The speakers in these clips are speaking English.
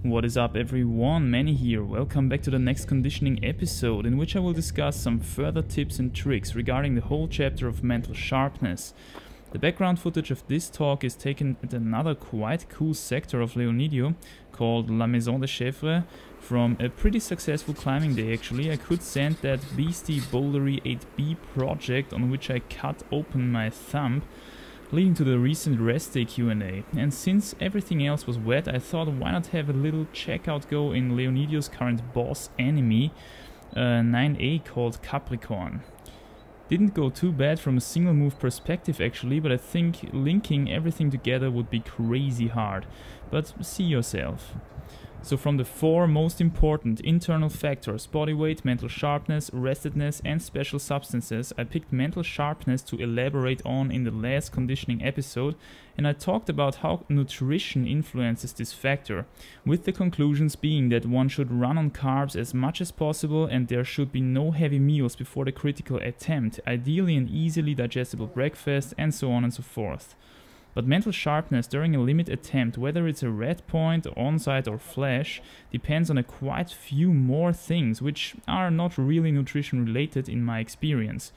What is up everyone, Manny here. Welcome back to the next conditioning episode, in which I will discuss some further tips and tricks regarding the whole chapter of mental sharpness. The background footage of this talk is taken at another quite cool sector of Leonidio called La Maison des Chèvres from a pretty successful climbing day actually. I could send that beastie bouldery 8B project on which I cut open my thumb, leading to the recent rest day Q&A. And since everything else was wet, I thought why not have a little checkout go in Leonidio's current boss enemy, 9A, called Capricorn. Didn't go too bad from a single move perspective actually, but I think linking everything together would be crazy hard. But see yourself. So from the four most important internal factors, body weight, mental sharpness, restedness and special substances, I picked mental sharpness to elaborate on in the last conditioning episode, and I talked about how nutrition influences this factor, with the conclusions being that one should run on carbs as much as possible and there should be no heavy meals before the critical attempt, ideally an easily digestible breakfast and so on and so forth. But mental sharpness during a limit attempt, whether it's a red point, on-site or flash, depends on a quite few more things, which are not really nutrition related in my experience.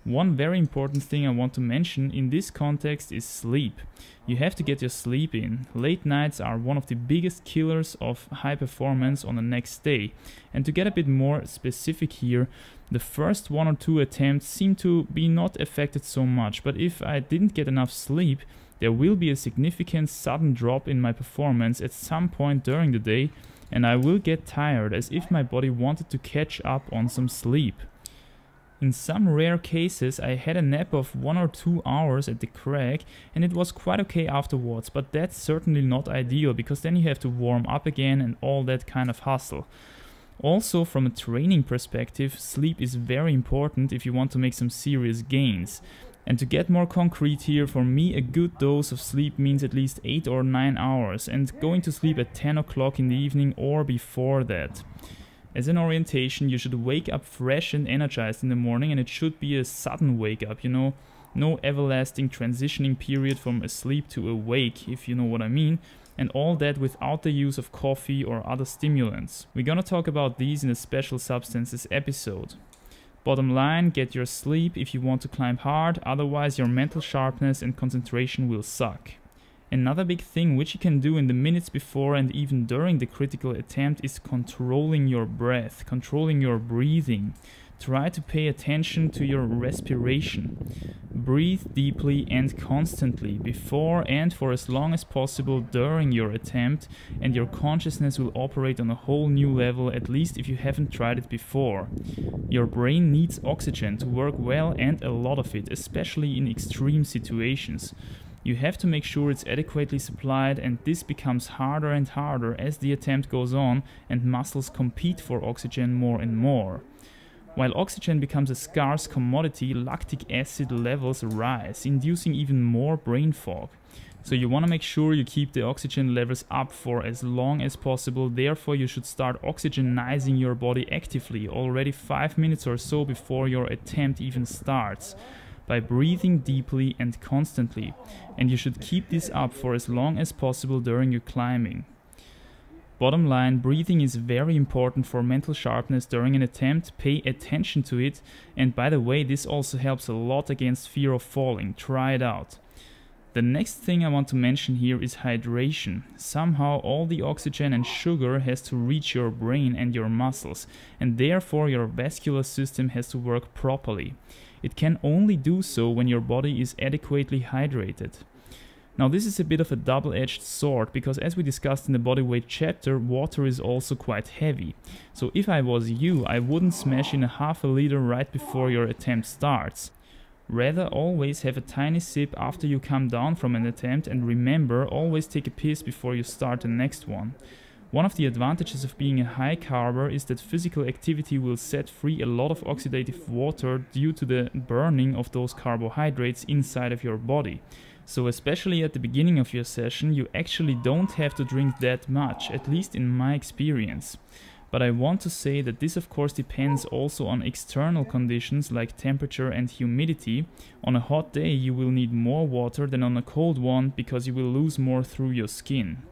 One very important thing I want to mention in this context is sleep. You have to get your sleep in. Late nights are one of the biggest killers of high performance on the next day. And to get a bit more specific here, the first one or two attempts seem to be not affected so much, but if I didn't get enough sleep, there will be a significant sudden drop in my performance at some point during the day, and I will get tired as if my body wanted to catch up on some sleep. In some rare cases I had a nap of 1 or 2 hours at the crag and it was quite okay afterwards, but that's certainly not ideal because then you have to warm up again and all that kind of hustle. Also, from a training perspective, sleep is very important if you want to make some serious gains. And to get more concrete here, for me a good dose of sleep means at least 8 or 9 hours and going to sleep at 10 o'clock in the evening or before that. As an orientation, you should wake up fresh and energized in the morning, and it should be a sudden wake up, you know, no everlasting transitioning period from asleep to awake, if you know what I mean, and all that without the use of coffee or other stimulants. We're gonna talk about these in a special substances episode. Bottom line, get your sleep if you want to climb hard, otherwise your mental sharpness and concentration will suck. Another big thing which you can do in the minutes before and even during the critical attempt is controlling your breath, controlling your breathing. Try to pay attention to your respiration. Breathe deeply and constantly before and for as long as possible during your attempt, and your consciousness will operate on a whole new level, at least if you haven't tried it before. Your brain needs oxygen to work well, and a lot of it, especially in extreme situations. You have to make sure it's adequately supplied, and this becomes harder and harder as the attempt goes on and muscles compete for oxygen more and more. While oxygen becomes a scarce commodity, lactic acid levels rise, inducing even more brain fog. So you want to make sure you keep the oxygen levels up for as long as possible, therefore you should start oxygenizing your body actively already 5 minutes or so before your attempt even starts, by breathing deeply and constantly, and you should keep this up for as long as possible during your climbing. Bottom line, breathing is very important for mental sharpness during an attempt. Pay attention to it, and by the way, this also helps a lot against fear of falling. Try it out. The next thing I want to mention here is hydration. Somehow all the oxygen and sugar has to reach your brain and your muscles, and therefore your vascular system has to work properly. It can only do so when your body is adequately hydrated. Now this is a bit of a double-edged sword, because as we discussed in the bodyweight chapter, water is also quite heavy. So if I was you, I wouldn't smash in a half a liter right before your attempt starts. Rather, always have a tiny sip after you come down from an attempt, and remember, always take a piss before you start the next one. One of the advantages of being a high carber is that physical activity will set free a lot of oxidative water due to the burning of those carbohydrates inside of your body. So especially at the beginning of your session, you actually don't have to drink that much, at least in my experience. But I want to say that this of course depends also on external conditions like temperature and humidity. On a hot day you will need more water than on a cold one because you will lose more through your skin.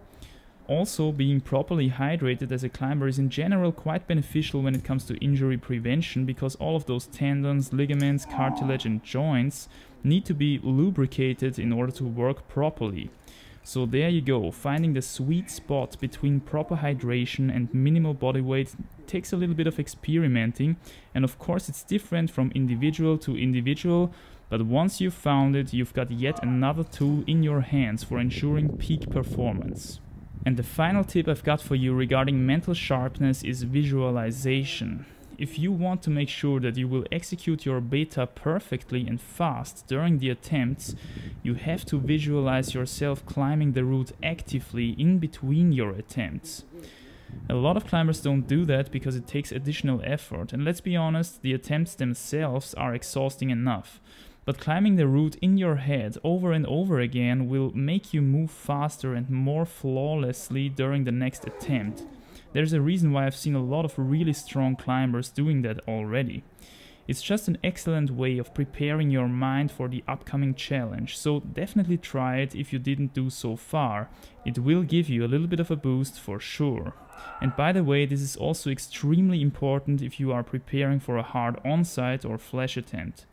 Also, being properly hydrated as a climber is in general quite beneficial when it comes to injury prevention, because all of those tendons, ligaments, cartilage and joints need to be lubricated in order to work properly. So there you go, finding the sweet spot between proper hydration and minimal body weight takes a little bit of experimenting, and of course it's different from individual to individual, but once you've found it, you've got yet another tool in your hands for ensuring peak performance. And the final tip I've got for you regarding mental sharpness is visualization. If you want to make sure that you will execute your beta perfectly and fast during the attempts, you have to visualize yourself climbing the route actively in between your attempts. A lot of climbers don't do that because it takes additional effort, and let's be honest, the attempts themselves are exhausting enough. But climbing the route in your head over and over again will make you move faster and more flawlessly during the next attempt. There's a reason why I've seen a lot of really strong climbers doing that already. It's just an excellent way of preparing your mind for the upcoming challenge, so definitely try it if you didn't do so far. It will give you a little bit of a boost for sure. And by the way, this is also extremely important if you are preparing for a hard onsight or flash attempt.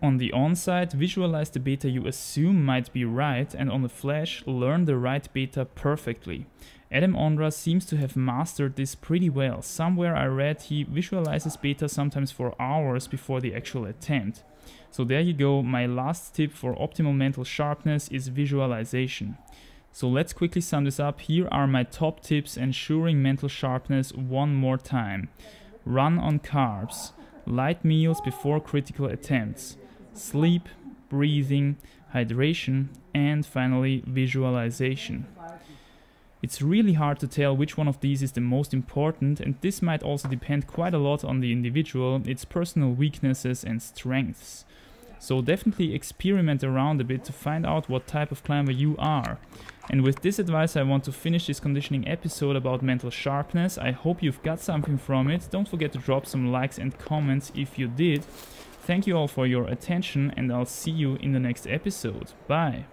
On the onsight, visualize the beta you assume might be right, and on the flash, learn the right beta perfectly. Adam Ondra seems to have mastered this pretty well. Somewhere I read he visualizes beta sometimes for hours before the actual attempt. So there you go, my last tip for optimal mental sharpness is visualization. So let's quickly sum this up. Here are my top tips ensuring mental sharpness one more time. Run on carbs, light meals before critical attempts, sleep, breathing, hydration, and finally visualization. It's really hard to tell which one of these is the most important, and this might also depend quite a lot on the individual, its personal weaknesses and strengths. So definitely experiment around a bit to find out what type of climber you are. And with this advice I want to finish this conditioning episode about mental sharpness. I hope you've got something from it. Don't forget to drop some likes and comments if you did. Thank you all for your attention, and I'll see you in the next episode. Bye!